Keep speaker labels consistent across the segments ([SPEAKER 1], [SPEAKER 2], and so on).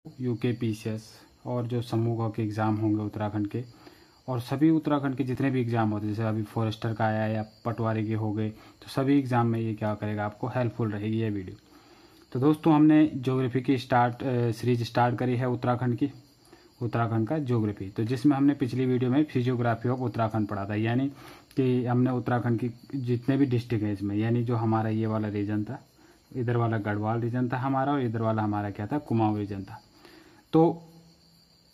[SPEAKER 1] यूकेपीसीएस और जो समूह के एग्ज़ाम होंगे उत्तराखंड के, और सभी उत्तराखंड के जितने भी एग्ज़ाम होते हैं, जैसे अभी फॉरेस्टर का आया या पटवारी के हो गए, तो सभी एग्ज़ाम में ये क्या करेगा, आपको हेल्पफुल रहेगी ये वीडियो। तो दोस्तों, हमने ज्योग्राफी की सीरीज स्टार्ट करी है उत्तराखंड का ज्योग्राफी, तो जिसमें हमने पिछली वीडियो में फिजियोग्राफी ऑफ उत्तराखंड पढ़ा था, यानी कि हमने उत्तराखंड की जितने भी डिस्ट्रिक्ट हैं इसमें, यानी जो हमारा ये वाला रीजन था, इधर वाला गढ़वाल रीजन था हमारा, और इधर वाला हमारा क्या था, कुमाऊं रीजन था। तो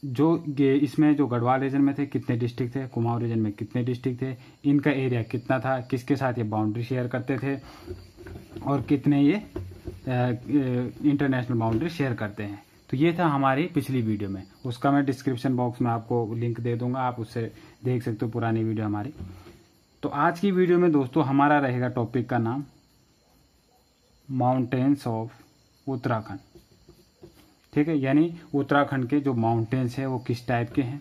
[SPEAKER 1] जो इसमें जो गढ़वाल रीजन में थे कितने डिस्ट्रिक्ट थे, कुमाऊं रीजन में कितने डिस्ट्रिक्ट थे, इनका एरिया कितना था, किसके साथ ये बाउंड्री शेयर करते थे, और कितने ये इंटरनेशनल बाउंड्री शेयर करते हैं। तो ये था हमारी पिछली वीडियो में, उसका मैं डिस्क्रिप्शन बॉक्स में आपको लिंक दे दूंगा, आप उससे देख सकते हो पुरानी वीडियो हमारी। तो आज की वीडियो में दोस्तों हमारा रहेगा टॉपिक का नाम माउंटेन्स ऑफ उत्तराखंड। ठीक है, यानी उत्तराखंड के जो माउंटेन्स हैं वो किस टाइप के हैं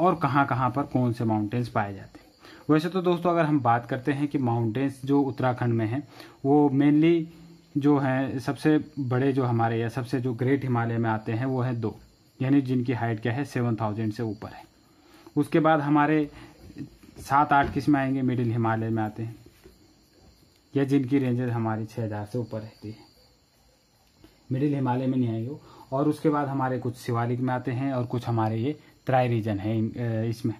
[SPEAKER 1] और कहाँ कहाँ पर कौन से माउंटेन्स पाए जाते हैं। वैसे तो दोस्तों अगर हम बात करते हैं कि माउंटेन्स जो उत्तराखंड में हैं वो मेनली जो हैं सबसे बड़े जो हमारे या सबसे जो ग्रेट हिमालय में आते हैं वो हैं 2, यानी जिनकी हाइट क्या है 7000 से ऊपर है। उसके बाद हमारे 7-8 किस्में आएंगे मिडिल हिमालय में आते हैं, या जिनकी रेंजेस हमारी 6000 से ऊपर रहती है, मिडिल हिमालय में नहीं आएंगे। और उसके बाद हमारे कुछ शिवालिक में आते हैं, और कुछ हमारे ये ट्राई रीजन है इसमें,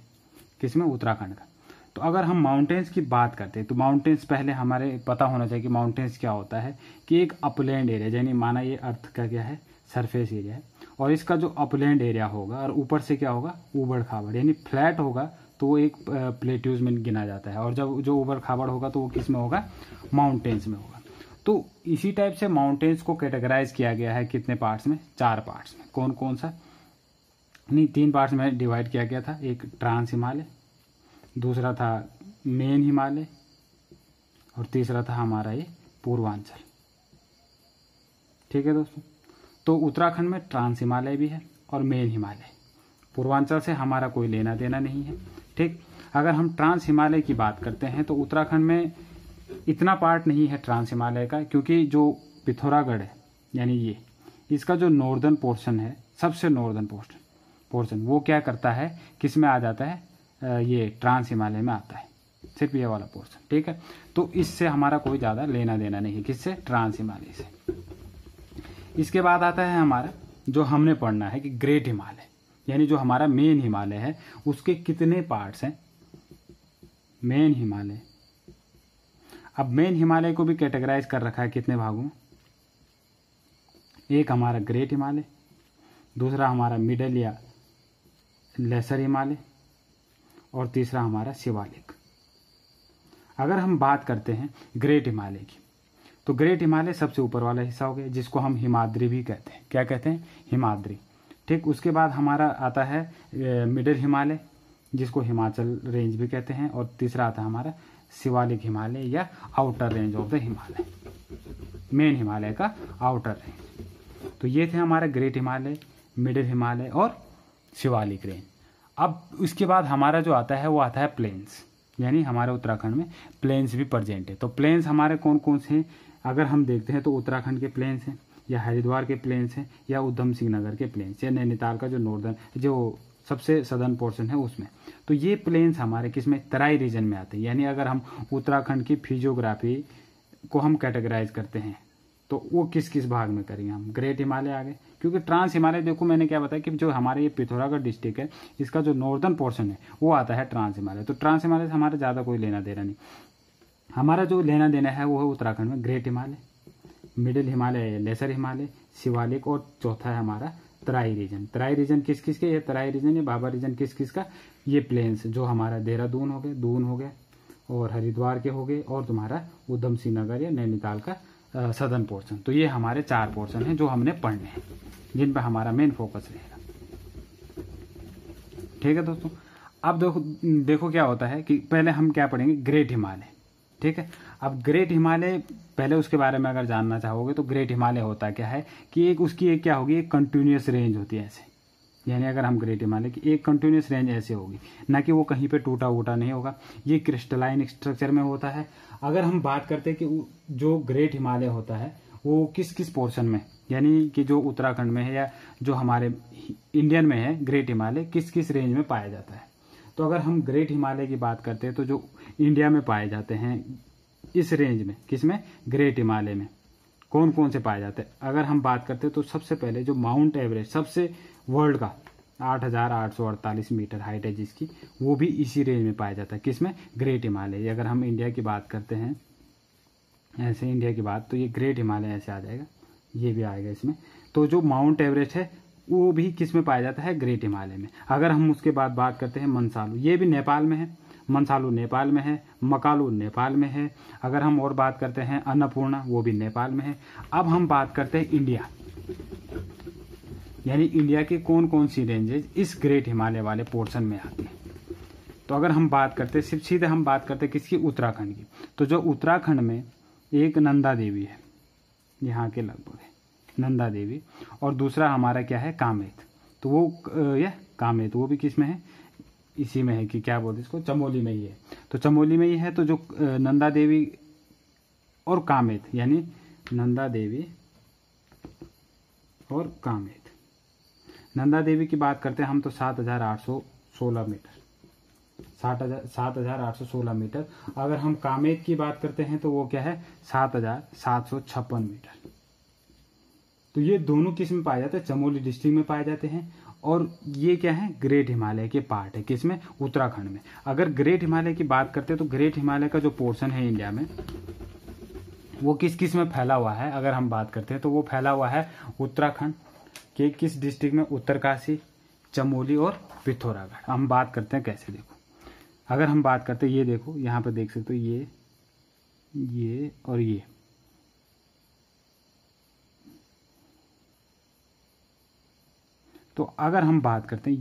[SPEAKER 1] किसमें, उत्तराखंड का। तो अगर हम माउंटेन्स की बात करते हैं तो माउंटेन्स पहले हमारे पता होना चाहिए कि माउंटेन्स क्या होता है, कि एक अपलैंड एरिया, यानी माना ये अर्थ का क्या है, सरफेस एरिया है, और इसका जो अपलैंड एरिया होगा और ऊपर से क्या होगा, ऊबड़ खाबड़, यानी फ्लैट होगा तो वो एक प्लेट्यूज में गिना जाता है, और जब जो ऊबड़ खाबड़ होगा तो वो किस में होगा, माउंटेन्स में होगा। तो इसी टाइप से माउंटेन्स को कैटेगराइज किया गया है कितने पार्ट्स में, 4 पार्ट्स में। कौन कौन सा, नहीं 3 पार्ट्स में डिवाइड किया गया था। एक ट्रांस हिमालय, दूसरा था मेन हिमालय, और तीसरा था हमारा ये पूर्वांचल। ठीक है दोस्तों, तो उत्तराखंड में ट्रांस हिमालय भी है और मेन हिमालय। पूर्वांचल से हमारा कोई लेना देना नहीं है। ठीक, अगर हम ट्रांस हिमालय की बात करते हैं तो उत्तराखंड में इतना पार्ट नहीं है ट्रांस हिमालय का, क्योंकि जो पिथौरागढ़ है, यानी ये इसका जो नॉर्दर्न पोर्शन है, सबसे नॉर्दर्न पोर्शन वो क्या करता है, किस में आ जाता है, ये ट्रांस हिमालय में आता है, सिर्फ ये वाला पोर्शन। ठीक है, तो इससे हमारा कोई ज़्यादा लेना देना नहीं है, किससे, ट्रांस हिमालय से। इसके बाद आता है हमारा जो हमने पढ़ना है कि ग्रेट हिमालय, यानी जो हमारा मेन हिमालय है उसके कितने पार्ट्स हैं, मेन हिमालय। अब मेन हिमालय को भी कैटेगराइज कर रखा है कितने भागों में, एक हमारा ग्रेट हिमालय, दूसरा हमारा मिडल या लेसर हिमालय, और तीसरा हमारा शिवालिक। अगर हम बात करते हैं ग्रेट हिमालय की, तो ग्रेट हिमालय सबसे ऊपर वाला हिस्सा हो गया, जिसको हम हिमाद्री भी कहते हैं। क्या कहते हैं, हिमाद्री। ठीक, उसके बाद हमारा आता है मिडिल हिमालय, जिसको हिमाचल रेंज भी कहते हैं, और तीसरा आता है हमारा शिवालिक हिमालय या outer range of the Himalaya, main Himalaya का आउटर रेंज। तो ये थे हमारा ग्रेट हिमालय, मिडिल हिमालय और शिवालिक रेंज। अब उसके बाद हमारा जो आता है वो आता है प्लेन्स, यानी हमारे उत्तराखंड में प्लेन्स भी प्रेजेंट है। तो प्लेन्स हमारे कौन कौन से हैं, अगर हम देखते हैं तो उत्तराखंड के प्लेन्स हैं, या हरिद्वार के प्लेन्स हैं, या उधम सिंह नगर के प्लेन्स, या नैनीताल का जो नॉर्दर्न जो सबसे सदर्न पोर्शन है उसमें। तो ये प्लेन्स हमारे किसमें, तराई रीजन में आते हैं। यानी अगर हम उत्तराखंड की फिजियोग्राफी को हम कैटेगराइज करते हैं तो वो किस किस भाग में करेंगे हम, ग्रेट हिमालय आ गए, क्योंकि ट्रांस हिमालय देखो मैंने क्या बताया कि जो हमारे ये पिथौरागढ़ डिस्ट्रिक्ट है इसका जो नॉर्दर्न पोर्शन है वो आता है ट्रांस हिमालय। तो ट्रांस हिमालय से हमारा ज़्यादा कोई लेना देना नहीं, हमारा जो लेना देना है वो है उत्तराखंड में great Himalaya, middle Himalaya, lesser Himalaya, Shivalik, और चौथा है हमारा तराई रीजन। तराई रीजन किस किस के, ये तराई रीजन, ये बाबा रीजन किस किस का, ये प्लेन्स जो हमारा देहरादून हो गए, दून हो गया, और हरिद्वार के हो गए, और तुम्हारा उधम सिंह नगर या नैनीताल का सदर्न पोर्शन। तो ये हमारे 4 पोर्शन हैं जो हमने पढ़ने हैं, जिन पर हमारा मेन फोकस रहेगा। ठीक है दोस्तों, अब देखो क्या होता है कि पहले हम क्या पढ़ेंगे, ग्रेट हिमालय। ठीक है, अब ग्रेट हिमालय पहले उसके बारे में अगर जानना चाहोगे तो ग्रेट हिमालय होता क्या है कि एक उसकी एक क्या होगी, एक कंटिन्यूस रेंज होती है ऐसे, यानी अगर हम ग्रेट हिमालय की एक कंटिन्यूस रेंज ऐसे होगी, ना कि वो कहीं पे टूटा वूटा नहीं होगा, ये क्रिस्टलाइन स्ट्रक्चर में होता है। अगर हम बात करते हैं कि जो ग्रेट हिमालय होता है वो किस किस पोर्शन में यानी कि जो उत्तराखंड में है या जो हमारे इंडियन में है ग्रेट हिमालय किस किस रेंज में पाया जाता है। तो अगर हम ग्रेट हिमालय की बात करते हैं तो जो इंडिया में पाए जाते हैं इस रेंज में, किसमें, ग्रेट हिमालय में कौन कौन से पाए जाते हैं। अगर हम बात करते हैं तो सबसे पहले जो माउंट एवरेस्ट सबसे वर्ल्ड का 8,848 मीटर हाइट है जिसकी, वो भी इसी रेंज में पाया जाता है, किसमें, ग्रेट हिमालय। अगर हम इंडिया की बात करते हैं ऐसे इंडिया की बात, तो ये ग्रेट हिमालय ऐसे आ जाएगा, ये भी आएगा इसमें। तो जो माउंट एवरेस्ट है वो भी किस में पाया जाता है, ग्रेट हिमालय में। अगर हम उसके बाद बात करते हैं मनसालू, ये भी नेपाल में है, मनसालू नेपाल में है, मकालू नेपाल में है। अगर हम और बात करते हैं अन्नपूर्णा, वो भी नेपाल में है। अब हम बात करते हैं इंडिया, यानी इंडिया के कौन कौन सी रेंजेज इस ग्रेट हिमालय वाले पोर्शन में आती है। तो अगर हम बात करते हैं सीधे हम बात करते हैं किसकी, उत्तराखंड की। तो जो उत्तराखंड में एक नंदा देवी है, यहाँ के लगभग है नंदा देवी, और दूसरा हमारा क्या है, कामेत। तो वो यह कामेत वो भी किस में है, इसी में है कि क्या बोलते इसको, चमोली में ही है। तो चमोली में ही है। तो जो नंदा देवी और कामेत, यानी नंदा देवी और कामेत, नंदा देवी की बात करते हैं हम तो 7,816 मीटर, 7,816 मीटर। अगर हम कामेत की बात करते हैं तो वो क्या है, 7,756 मीटर। तो ये दोनों किस में पाए जाते हैं, चमोली डिस्ट्रिक्ट में पाए जाते हैं। और ये क्या है, ग्रेट हिमालय के पार्ट है, किसमें, उत्तराखंड में। अगर ग्रेट हिमालय की बात करते हैं तो ग्रेट हिमालय का जो पोर्शन है इंडिया में वो किस किस में फैला हुआ है। अगर हम बात करते हैं तो वो फैला हुआ है उत्तराखंड के किस डिस्ट्रिक्ट में, उत्तरकाशी, चमोली और पिथौरागढ़। हम बात करते हैं कैसे, देखो अगर हम बात करते हैं, ये देखो यहाँ पे देख सकते हो, ये और ये, तो अगर हम बात करते हैं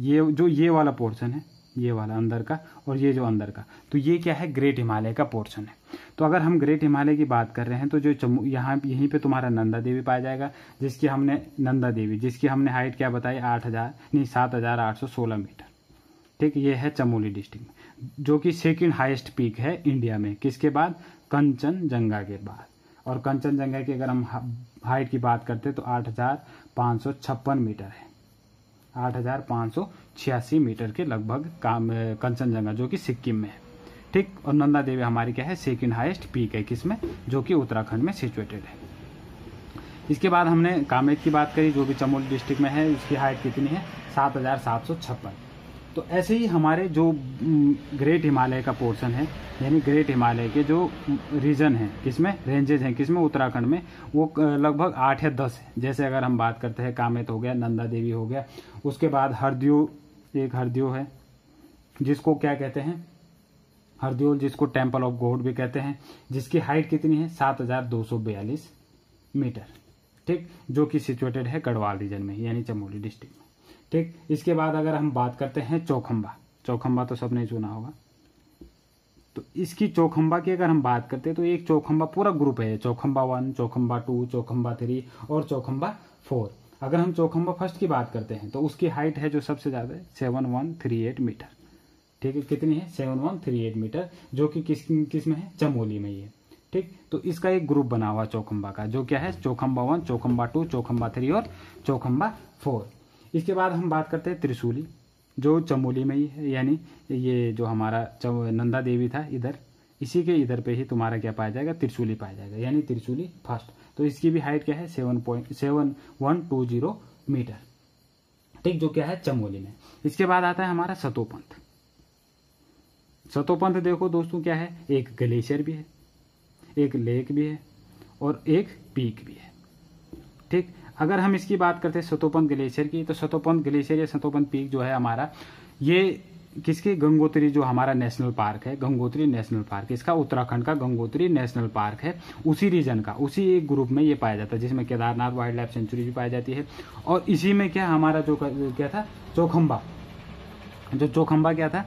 [SPEAKER 1] ये वाला पोर्शन है, ये वाला अंदर का, और ये जो अंदर का, तो ये क्या है, ग्रेट हिमालय का पोर्शन है। तो अगर हम ग्रेट हिमालय की बात कर रहे हैं तो जो यहीं पे तुम्हारा नंदा देवी पाया जाएगा, जिसकी हमने हाइट क्या बताई, 7,816 मीटर। ठीक, ये है चमोली डिस्ट्रिक्ट में, जो कि सेकंड हाईएस्ट पीक है इंडिया में, किसके बाद, कंचनजंगा के बाद। और कंचनजंगा की अगर हम हाइट की बात करते हैं तो 8,556 मीटर है, 8,586 मीटर के लगभग कंचनजंगा, जो कि सिक्किम में है। ठीक, और नंदा देवी हमारी क्या है, सेकंड हाईएस्ट पीक है, किसमें, जो कि उत्तराखंड में सिचुएटेड है। इसके बाद हमने कामेत की बात करी, जो भी चमोली डिस्ट्रिक्ट में है, उसकी हाइट कितनी है, 7,756। तो ऐसे ही हमारे जो ग्रेट हिमालय का पोर्शन है, यानी ग्रेट हिमालय के जो रीजन है, किसमें, रेंजेज हैं, किसमें, उत्तराखंड में, वो लगभग 8 या 10 है। जैसे अगर हम बात करते हैं, कामेत हो गया, नंदा देवी हो गया, उसके बाद हरद्यो है, जिसको क्या कहते हैं, हरद्यो, जिसको टेम्पल ऑफ गॉड भी कहते हैं, जिसकी हाइट कितनी है, 7,242 मीटर। ठीक, जो कि सिचुएटेड है गढ़वाल रीजन में, यानी चमोली डिस्ट्रिक्ट में। ठीक, इसके बाद अगर हम बात करते हैं चौखंबा तो सबने सुना होगा। तो इसकी चौखंबा की अगर हम बात करते हैं तो एक चौखंबा पूरा ग्रुप है, चौखंबा 1, चौखंबा 2, चौखंबा 3 और चौखंबा 4। अगर हम चौखंबा फर्स्ट की बात करते हैं तो उसकी हाइट है जो सबसे ज्यादा है, 7138 मीटर। ठीक है, कितनी है, 7138 मीटर, जो कि किस में है, चमोली में ही है। ठीक, तो इसका एक ग्रुप बना हुआ चौखंबा का, जो क्या है, चौखंबा 1, चौखंबा 2, चौखंबा 3 और चौखंबा 4। इसके बाद हम बात करते हैं त्रिशूली, जो चमोली में ही है, यानी ये जो हमारा नंदा देवी था इधर, इसी के इधर पे ही तुम्हारा क्या पाया जाएगा, त्रिशूली पाया जाएगा, यानी त्रिशूली फर्स्ट। तो इसकी भी हाइट क्या है, 7.7120 मीटर। ठीक, जो क्या है, चमोली में। इसके बाद आता है हमारा सतोपंथ। सतोपंथ देखो दोस्तों क्या है, एक ग्लेशियर भी है, एक लेक भी है और एक पीक भी है। ठीक, अगर हम इसकी बात करते हैं सतोपंथ ग्लेशियर की, तो सतोपंथ ग्लेशियर या सतोपंथ पीक जो है हमारा, ये किसके, गंगोत्री, जो हमारा नेशनल पार्क है, गंगोत्री नेशनल पार्क, इसका उत्तराखंड का गंगोत्री नेशनल पार्क है, उसी रीजन का, उसी एक ग्रुप में ये पाया जाता है, जिसमें केदारनाथ वाइल्ड लाइफ सेंचुरी भी पाई जाती है। और इसी में क्या हमारा जो क्या था, चौखंबा क्या था,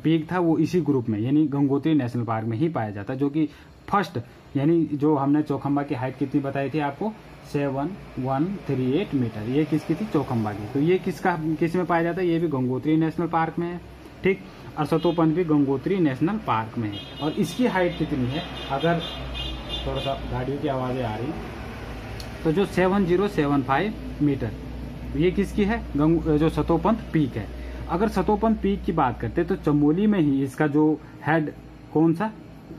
[SPEAKER 1] पीक था, वो इसी ग्रुप में, यानी गंगोत्री नेशनल पार्क में ही पाया जाता है, जो कि फर्स्ट, यानी जो हमने चौखंबा की हाइट कितनी बताई थी आपको, 7138 मीटर, ये किसकी थी, चौखंबा की। तो ये किस में पाया जाता है, ये भी गंगोत्री नेशनल पार्क में है। ठीक, और सतोपंथ भी गंगोत्री नेशनल पार्क में है। और इसकी हाइट कितनी है, अगर थोड़ा सा गाड़ियों की आवाजें आ रही, तो जो 7075 मीटर ये किसकी है, जो सतोपंथ पीक है। अगर सतोपंथ पीक की बात करते तो चमोली में ही इसका जो हेड कौन सा,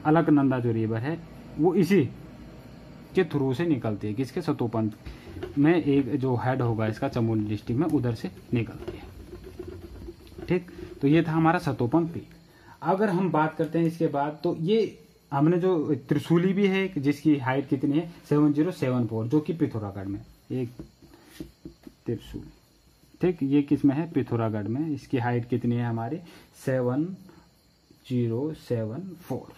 [SPEAKER 1] अलकनंदा जो रिवर है वो इसी के थ्रू से निकलती है, किसके, सतोपंथ में एक जो हेड होगा इसका चमोली डिस्ट्रिक्ट में उधर से निकलती है। ठीक, तो ये था हमारा सतोपंथ पीक। अगर हम बात करते हैं इसके बाद, तो ये हमने जो त्रिशूली भी है जिसकी हाइट कितनी है 7074, जो कि पिथौरागढ़ में एक त्रिशूल। ठीक, ये किस में है, पिथौरागढ़ में। इसकी हाइट कितनी है हमारी 7074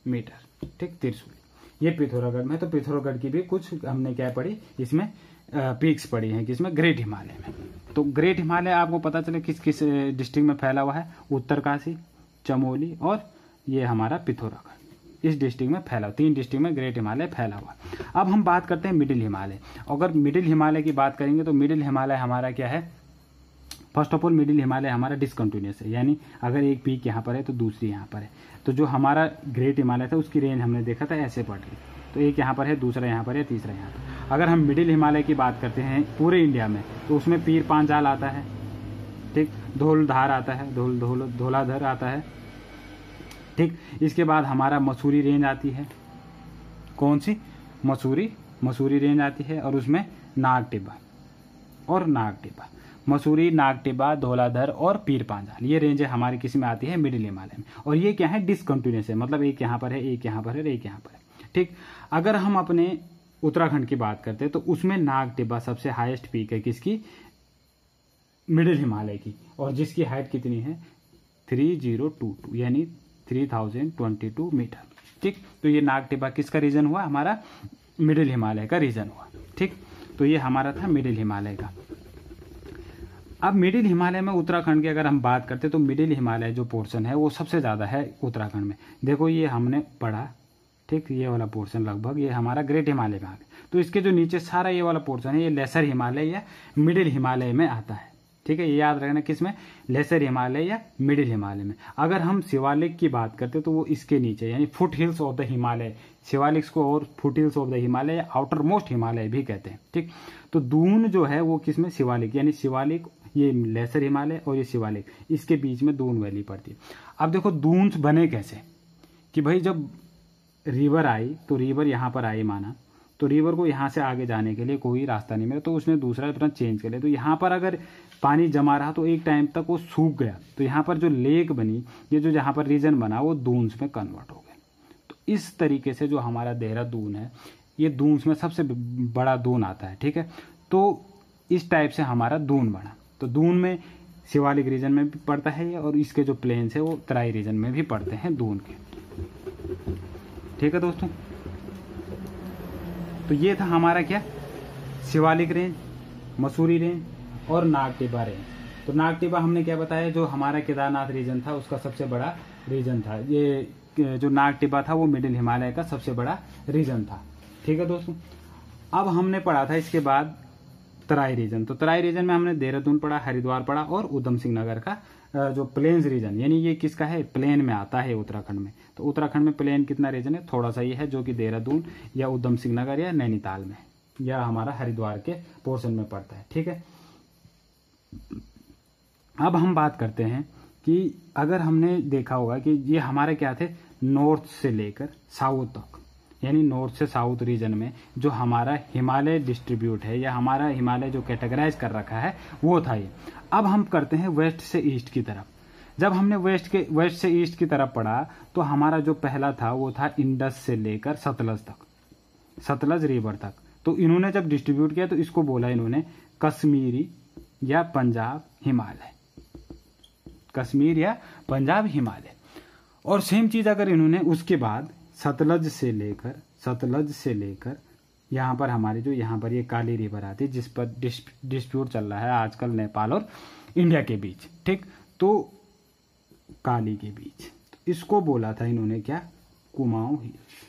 [SPEAKER 1] मीटर। ठीक, त्रिशूल ये पिथौरागढ़ में। तो पिथौरागढ़ की भी कुछ हमने क्या पढ़ी इसमें पीक्स पढ़ी हैं, किसमें, ग्रेट हिमालय में। तो ग्रेट हिमालय आपको पता चले किस किस डिस्ट्रिक्ट में फैला हुआ है, उत्तरकाशी, चमोली और ये हमारा पिथौरागढ़, इस डिस्ट्रिक्ट में फैला, 3 डिस्ट्रिक्ट में ग्रेट हिमालय फैला हुआ। अब हम बात करते हैं मिडिल हिमालय। अगर मिडिल हिमालय की बात करेंगे तो मिडिल हिमालय हमारा क्या है, first of all middle Himalaya हमारा डिसकंटिन्यूस है, यानी अगर एक पीक यहाँ पर है तो दूसरी यहाँ पर है। तो जो हमारा ग्रेट हिमालय था उसकी रेंज हमने देखा था ऐसे पड़ रही, तो एक यहाँ पर है, दूसरा यहाँ पर है, तीसरा यहाँ पर। अगर हम मिडिल हिमालय की बात करते हैं पूरे इंडिया में तो उसमें पीर पांचाल आता है, ठीक, धौलधार आता है, धौलाधर आता है। ठीक, इसके बाद हमारा मसूरी रेंज आती है, कौन सी, मसूरी रेंज आती है, और उसमें नागटिब्बा और नागटिब्बा, मसूरी, नागटिब्बा, धौलाधर और पीर पांचाल, ये रेंज हमारी किस में आती है, मिडिल हिमालय में। और ये क्या है, डिसकंटिन्यूस है, मतलब एक यहाँ पर है, एक यहाँ पर है, एक यहाँ पर है। ठीक, अगर हम अपने उत्तराखंड की बात करते हैं तो उसमें नागटिब्बा सबसे हाईएस्ट पीक है, किसकी, मिडिल हिमालय की, और जिसकी हाइट कितनी है 3022 यानी 3022 मीटर। ठीक, तो ये नागटिब्बा किसका रीजन हुआ, हमारा मिडिल हिमालय का रीजन हुआ। ठीक, तो ये हमारा था मिडिल हिमालय का। अब मिडिल हिमालय में उत्तराखंड की अगर हम बात करते तो मिडिल हिमालय जो पोर्शन है वो सबसे ज़्यादा है उत्तराखंड में। देखो ये हमने पढ़ा, ठीक, ये वाला पोर्शन लगभग ये हमारा ग्रेट हिमालय में आ गया। तो इसके जो नीचे सारा ये वाला पोर्शन है ये लेसर हिमालय या मिडिल हिमालय में आता है। ठीक है, ये याद रखना किस में, लेसर हिमालय या मिडिल हिमालय में। अगर हम शिवालिक की बात करते तो वो इसके नीचे यानी foot hills of the Himalaya, Shivaliks को और foot hills of the Himalaya या आउटर मोस्ट हिमालय भी कहते हैं। ठीक, तो दून जो है वो किस में, शिवालिक, यानी शिवालिक, ये लेसर हिमालय और ये शिवालिक, इसके बीच में दून वैली पड़ती है। अब देखो दून्स बने कैसे, कि भाई जब रिवर आई तो रिवर यहाँ पर आई माना, तो रिवर को यहाँ से आगे जाने के लिए कोई रास्ता नहीं मिला तो उसने दूसरा अपना चेंज कर लिया। तो यहाँ पर अगर पानी जमा रहा तो एक टाइम तक वो सूख गया, तो यहाँ पर जो लेक बनी, ये जो जहाँ पर रीजन बना वो दून्स में कन्वर्ट हो गया। तो इस तरीके से जो हमारा देहरादून है ये दून्स में सबसे बड़ा दून आता है। ठीक है, तो इस टाइप से हमारा दून बना। तो दून में शिवालिक रीजन में भी पड़ता है ये, और इसके जो प्लेन्स है वो तराई रीजन में भी पड़ते हैं दून के। ठीक है दोस्तों, तो ये था हमारा क्या, शिवालिक रेंज, मसूरी रेंज और नागटिब्बा रेंज। तो नागटिब्बा हमने क्या बताया, जो हमारा केदारनाथ रीजन था उसका सबसे बड़ा रीजन था। ये जो नागटिब्बा था वो मिडिल हिमालय का सबसे बड़ा रीजन था। ठीक है दोस्तों, अब हमने पढ़ा था इसके बाद तराई रीजन। तो तराई रीजन में हमने देहरादून पढ़ा, हरिद्वार पढ़ा और उधम सिंह नगर का जो प्लेन्स रीजन, यानी ये किसका है, प्लेन में आता है उत्तराखंड में। तो उत्तराखंड में प्लेन कितना रीजन है, थोड़ा सा ये है, जो कि देहरादून या उधम सिंह नगर या नैनीताल में या हमारा हरिद्वार के पोर्शन में पड़ता है। ठीक है, अब हम बात करते हैं कि अगर हमने देखा होगा कि ये हमारे क्या थे, नॉर्थ से लेकर साउथ तक, यानी नॉर्थ से साउथ रीजन में जो हमारा हिमालय डिस्ट्रीब्यूट है या हमारा हिमालय जो कैटेगराइज कर रखा है वो था ये। अब हम करते हैं वेस्ट से ईस्ट की तरफ। जब हमने वेस्ट से ईस्ट की तरफ पढ़ा तो हमारा जो पहला था वो था इंडस से लेकर सतलज तक, सतलज रिवर तक। तो इन्होंने जब डिस्ट्रीब्यूट किया तो इसको बोला इन्होंने कश्मीरी या पंजाब हिमालय, कश्मीर या पंजाब हिमालय। और सेम चीज अगर इन्होंने उसके बाद सतलज से लेकर यहाँ पर हमारे जो यहाँ पर ये काली रिवर आती है जिस पर डिस्प्यूट चल रहा है आजकल नेपाल और इंडिया के बीच। ठीक, तो काली के बीच, तो इसको बोला था इन्होंने क्या, कुमाऊं हिल्स।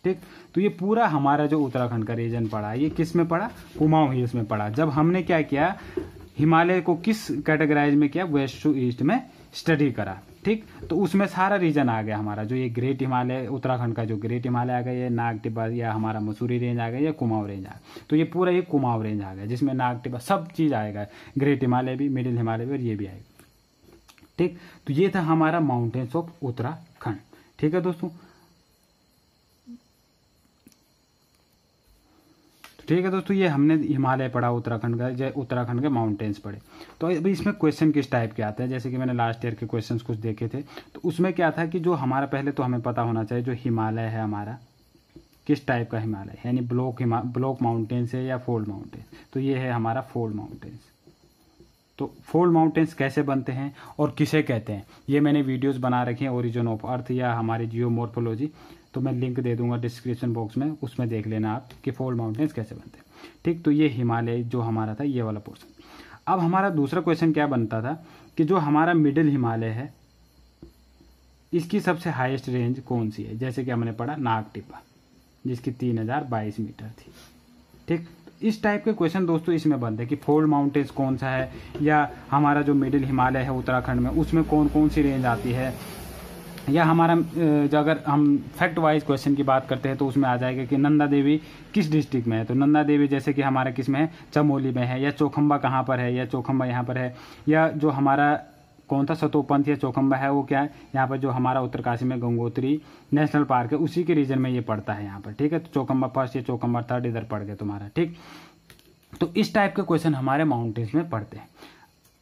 [SPEAKER 1] ठीक, तो ये पूरा हमारा जो उत्तराखंड का रीजन पड़ा ये किस में पड़ा, कुमाऊं हिल्स में पड़ा। जब हमने क्या किया, हिमालय को किस कैटेगराइज में किया, वेस्ट टू ईस्ट में स्टडी करा। ठीक। तो उसमें सारा रीजन आ गया हमारा, जो ये ग्रेट हिमालय उत्तराखंड का जो ग्रेट हिमालय आ गया, ये नाग टिब्बा या हमारा मसूरी रेंज आ गया, या कुमाऊं रेंज आ गया। तो ये पूरा ये कुमाऊं रेंज आ गया, जिसमें नाग टिब्बा सब चीज़ आएगा, ग्रेट हिमालय भी, मिडिल हिमालय भी, और ये भी आएगा। ठीक। तो ये था हमारा माउंटेन्स ऑफ उत्तराखंड। ठीक है दोस्तों, ठीक है दोस्तों, ये हमने हिमालय पढ़ा उत्तराखंड का, उत्तराखंड के माउंटेन्स पढ़े। तो अभी इसमें क्वेश्चन किस टाइप के आते हैं, जैसे कि मैंने लास्ट ईयर के क्वेश्चंस कुछ देखे थे, तो उसमें क्या था कि जो हमारा पहले तो हमें पता होना चाहिए जो हिमालय है हमारा किस टाइप का हिमालय है, यानी ब्लॉक माउंटेन्स है या फोल्ड माउंटेन्स। तो ये है हमारा फोल्ड माउंटेन्स। तो फोल्ड माउंटेन्स कैसे बनते हैं और किसे कहते हैं, ये मैंने वीडियोस बना रखी हैं, ओरिजिन ऑफ अर्थ या हमारी जियोमॉर्फोलॉजी, तो मैं लिंक दे दूंगा डिस्क्रिप्शन बॉक्स में, उसमें देख लेना आप कि फोल्ड माउंटेन्स कैसे बनते हैं। ठीक। तो ये हिमालय जो हमारा था, ये वाला पोर्शन। अब हमारा दूसरा क्वेश्चन क्या बनता था कि जो हमारा मिडिल हिमालय है, इसकी सबसे हाईएस्ट रेंज कौन सी है, जैसे कि हमने पढ़ा नाग टिब्बा, जिसकी 3022 मीटर थी। ठीक। इस टाइप के क्वेश्चन दोस्तों इसमें बनते हैं कि फोल्ड माउंटेन्स कौन सा है, या हमारा जो मिडिल हिमालय है उत्तराखंड में, उसमें कौन कौन सी रेंज आती है, या हमारा अगर हम फैक्ट वाइज क्वेश्चन की बात करते हैं तो उसमें आ जाएगा कि नंदा देवी किस डिस्ट्रिक्ट में है। तो नंदा देवी जैसे कि हमारा किस में है, चमोली में है, या चौखंबा कहाँ पर है, या चौखंबा यहाँ पर है, या जो हमारा कौन सा सतोपंथ या चौखंबा है वो क्या है, यहाँ पर जो हमारा उत्तरकाशी में गंगोत्री नेशनल पार्क है, उसी के रीजन में ये पड़ता है यहाँ पर। ठीक है। तो चौखंबा फर्स्ट या चौखंबा थर्ड इधर पड़ गया तुम्हारा। ठीक। तो इस टाइप के क्वेश्चन हमारे माउंटेन्स में पढ़ते हैं।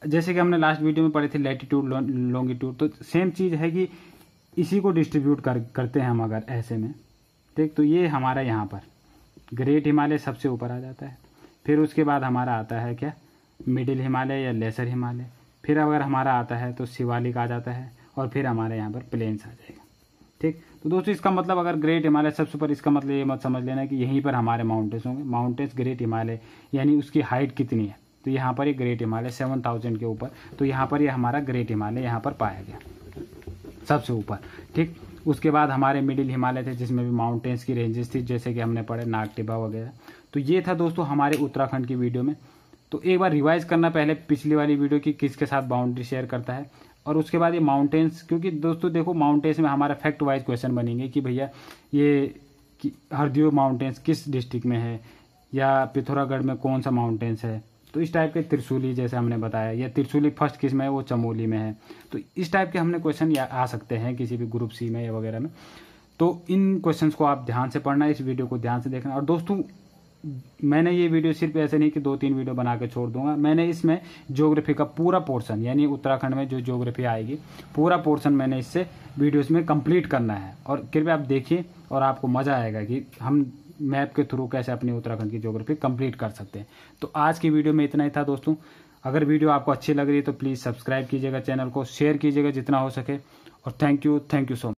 [SPEAKER 1] जैसे कि हमने लास्ट वीडियो में पढ़े थे लैटिट्यूड लॉन्गिट्यूड, तो सेम चीज़ है कि इसी को डिस्ट्रीब्यूट करते हैं हम अगर ऐसे में। ठीक। तो ये हमारा यहाँ पर ग्रेट हिमालय सबसे ऊपर आ जाता है, फिर उसके बाद हमारा आता है क्या, मिडिल हिमालय या लेसर हिमालय, फिर अगर हमारा आता है तो शिवालिक आ जाता है, और फिर हमारे यहाँ पर प्लेन्स आ जाएगा। ठीक। तो दोस्तों इसका मतलब अगर ग्रेट हिमालय सबसे ऊपर, इसका मतलब ये मत समझ लेना कि यहीं पर हमारे माउंटेन्स होंगे। माउंटेन्स ग्रेट हिमालय यानी उसकी हाइट कितनी है, तो यहाँ पर ये ग्रेट हिमालय 7000 के ऊपर, तो यहाँ पर ये हमारा ग्रेट हिमालय यहाँ पर पाया गया सबसे ऊपर। ठीक। उसके बाद हमारे मिडिल हिमालय थे, जिसमें भी माउंटेन्स की रेंजेस थी, जैसे कि हमने पढ़े नाग टिब्बा वगैरह। तो ये था दोस्तों हमारे उत्तराखंड की वीडियो में। तो एक बार रिवाइज करना पहले पिछली वाली वीडियो की, किसके साथ बाउंड्री शेयर करता है, और उसके बाद ये माउंटेन्स, क्योंकि दोस्तों देखो माउंटेन्स में हमारा फैक्ट वाइज क्वेश्चन बनेंगे कि भैया ये हरदियो माउंटेन्स किस डिस्ट्रिक्ट में है, या पिथौरागढ़ में कौन सा माउंटेन्स है। तो इस टाइप के त्रिशूली जैसे हमने बताया, या त्रिशूली फर्स्ट किस में है, वो चमोली में है। तो इस टाइप के हमने क्वेश्चन आ सकते हैं किसी भी ग्रुप सी में या वगैरह में। तो इन क्वेश्चंस को आप ध्यान से पढ़ना, इस वीडियो को ध्यान से देखना। और दोस्तों मैंने ये वीडियो सिर्फ ऐसे नहीं कि 2-3 वीडियो बना के छोड़ दूंगा, मैंने इसमें ज्योग्राफी का पूरा पोर्शन, यानी उत्तराखंड में जो ज्योग्राफी आएगी पूरा पोर्शन मैंने इससे वीडियोस में कंप्लीट करना है। और कृपया आप देखिए और आपको मज़ा आएगा कि हम मैप के थ्रू कैसे अपनी उत्तराखंड की ज्योग्राफी कंप्लीट कर सकते हैं। तो आज की वीडियो में इतना ही था दोस्तों। अगर वीडियो आपको अच्छी लग रही है तो प्लीज़ सब्सक्राइब कीजिएगा, चैनल को शेयर कीजिएगा जितना हो सके। और थैंक यू सो मच।